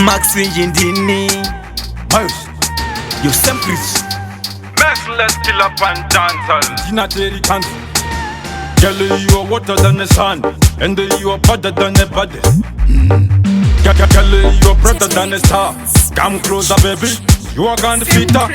Maxi Yindini Yo Samcris Merciless killer and dancer. Tina Terry can't. Girl, you are water than the sun, and you are better than the body. Girl, you are brighter than the star. Come closer, baby. You are gonna fit her.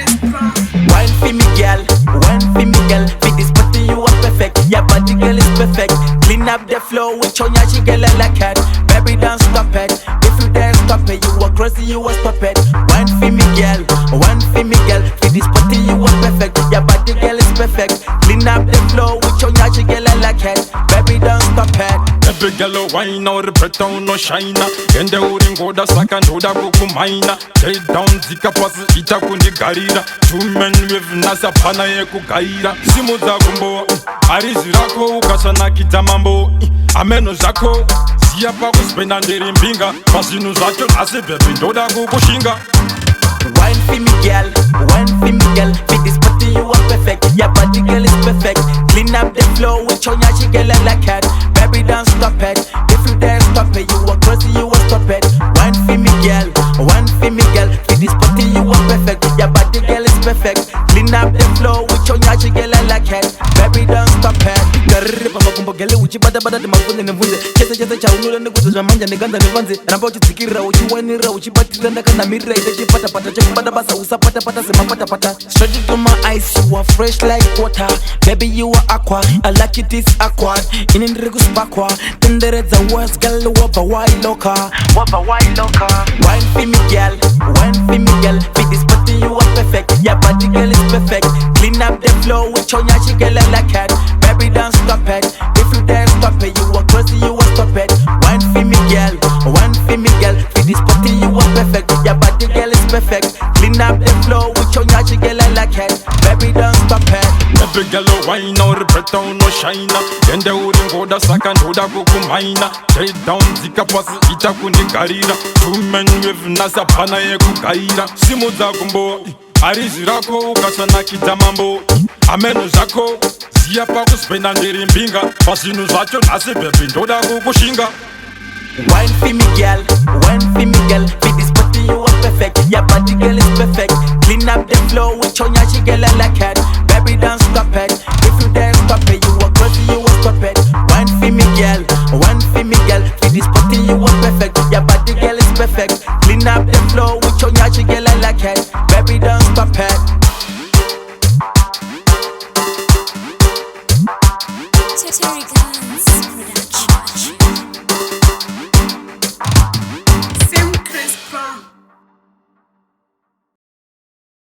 Wine for me, girl. Wine for me, girl. With this body, you are perfect. Your body, girl, is perfect. Clean up the floor with your yashi, girl, I like it. Baby, don't stop it. If you dare stop it, you are crazy, you are stop it. Wine for me, girl. Wine for me, girl. With this body, you are perfect. Your body, girl, is perfect. Clean up the floor with your yashi, girl, I like it. Baby, don't stop it. Every girl wine or better no shine. And the wooden go the second to the book mine. Take down zika pass ita kundi garira. Two men with nasa pana yeku gaira. Simuza kumbo arizi rako ukasana kitamambo. Ameno zako siya pa kuspenda ndiri mbinga. Pasinu zacho nase baby ndoda kukushinga. Wine for me, girl. Wine for me, girl. With this body, you are perfect. Your body, girl, is perfect. Clean up the floor with your yashi, girl, I like it. Baby, don't stop it. If you dare stop it, you are crazy, you are stop it. Wine for me, girl. Wine for me, girl. With this body, you are perfect. Your body, girl, is perfect. Clean up the floor with your yashi, girl, I like it. Baby, don't stop it. Garripa makumbo gele uchi bada de mafunde nevunze. Chese cha unule nekuzo jamanja neganda nevanze. Ramba uchi tsikira uchi wanira uchi batira ndakana mira ide pata bada basa usa pata sema pata. Straight into my eyes, you are fresh like water. Baby, you are aqua. I like it is aqua. In the spakwa. Tendereza words, girl, wapa wine loca. Wine for me, girl. Wine for me, girl. With this body, you are perfect. Your body, girl, is perfect. Clean up the floor with your yashi, girl, I like it. Baby, don't stop it. If you dare stop it, you are crazy, you are stop it. Wine for me, girl. Wine for me, girl. With this body, you are perfect. Your body, girl, is perfect. Clean up the floor with your yashi, girl, I like it. Baby, don't stop it. Every girl wine or better no shine. And the wooden go the second to the book mine. Take down zika pass ita kundi garira. Two men with nasa pana yeku gaira. Simuza kumbo arizi rako ukasana kitamambo. Ameno zako siya pa kuspenda ndiri mbinga. Pasinu zacho nase baby ndoda kukushinga. Wine for me, girl. Wine for me, girl. With this body, you are perfect. Your body, girl, is perfect. Clean up the floor with your yashi, girl, I like it. Baby, don't stop it. If you dare stop it, you are crazy, you are stop it. Wine for me, girl. Wine for me, girl. With this body, you are perfect. Your body, girl, is perfect.